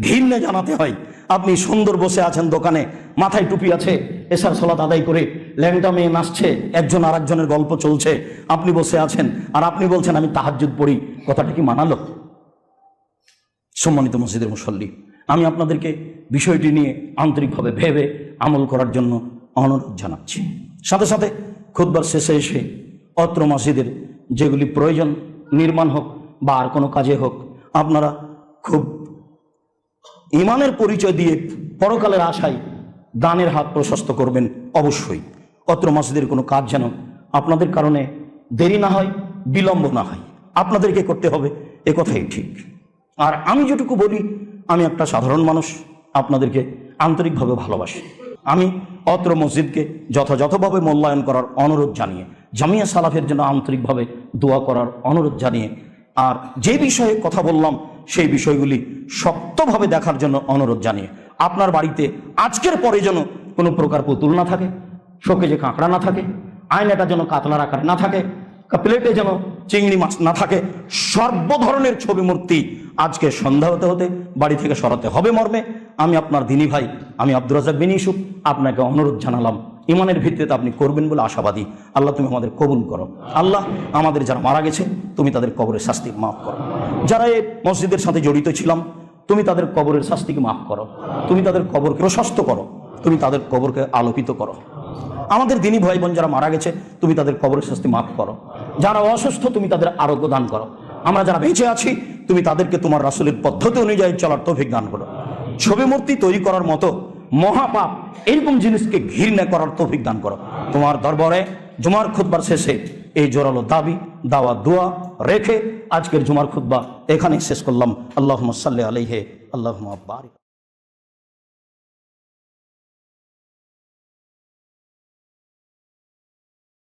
[SPEAKER 1] ঘৃণা জানাতে হয়। আপনি সুন্দর বসে আছেন দোকানে, মাথায় টুপি আছে, এশার সালাত আদায় করে ল্যাংটা মেয়ে নাচছে, একজন আর একজনের গল্প চলছে, আপনি বসে আছেন আর আপনি বলছেন আমি তাহাজ্জুদ পড়ি, কথাটা কি মানালো? সম্মানিত মসজিদের মুসল্লি, আমি আপনাদেরকে বিষয়টি নিয়ে আন্তরিকভাবে ভেবে আমল করার জন্য অনুরোধ জানাচ্ছি। সাথে সাথে খুতবার শেষে এসে অত্র মসজিদের যেগুলি প্রয়োজন, নির্মাণ হোক বা আর কোনো কাজে হোক, আপনারা খুব ঈমানের পরিচয় দিয়ে পরকালের আশায় দানের হাত প্রশস্ত করবেন। অবশ্যই অত্র মসজিদের কোনো কাজ যেন আপনাদের কারণে দেরি না হয়, বিলম্ব না হয়, আপনাদেরকে করতে হবে, এ কথাই ঠিক। আর আমি যেটুকু বলি, আমি একটা সাধারণ মানুষ, আপনাদেরকে আন্তরিকভাবে ভালোবাসি। আমি অত্র মসজিদকে যথাযথভাবে মূল্যায়ন করার অনুরোধ জানিয়ে, জামিয়া সালাফের জন্য আন্তরিকভাবে দোয়া করার অনুরোধ জানিয়ে, আর যে বিষয়ে কথা বললাম সেই বিষয়গুলি শক্তভাবে দেখার জন্য অনুরোধ জানিয়ে, আপনার বাড়িতে আজকের পরে যেন কোনো প্রকার পুতুল না থাকে, শোকেজে কাঁকড়া না থাকে, আয়নাটা যেন কাতলার আকারে না থাকে, প্লেটে যেন চিংড়ি মাছ না থাকে, সর্ব ধরনের ছবি মূর্তি আজকে সন্ধ্যা হতে হতে বাড়ি থেকে সরাতে হবে। মর্মে আমি আপনার দিনী ভাই, আমি আব্দুর রাজ্জাক বিন ইউসুফ আপনাকে অনুরোধ জানালাম। ঈমানের ভিত্তিতে আপনি করবেন বলে আশাবাদী। আল্লাহ তুমি আমাদের কবুল করো। আল্লাহ আমাদের যারা মারা গেছে তুমি তাদের কবরের শাস্তি মাফ করো। যারা এই মসজিদের সাথে জড়িত ছিলাম তুমি তাদের কবরের শাস্তিকে মাফ করো, তুমি তাদের কবরকে প্রশস্ত করো, তুমি তাদের কবরকে আলোকিত করো। আমাদের দিনী ভাই বোন যারা মারা গেছে তুমি তাদের কবরের শাস্তি মাফ করো। যারা অসুস্থ তুমি তাদের আরোগ্য দান করো। আমরা যারা বেঁচে আছি তুমি তাদেরকে তোমার রাসূলের পদ্ধতি অনুযায়ী চলার তৌফিক দান করো। ছবি মূর্তি তৈরি করার মতো মহাপাপ এরকম জিনিসকে ঘৃণা করার তৌফিক দান করো। তোমার দরবারে জুমার খুতবার শেষে এই জোরালো দাবি, দাওয়া, দোয়া রেখে আজকের জুমার খুতবা এখানে শেষ করলাম। আল্লাহুম্মা সাল্লি আলাইহি, আল্লাহুম্মা বারিক।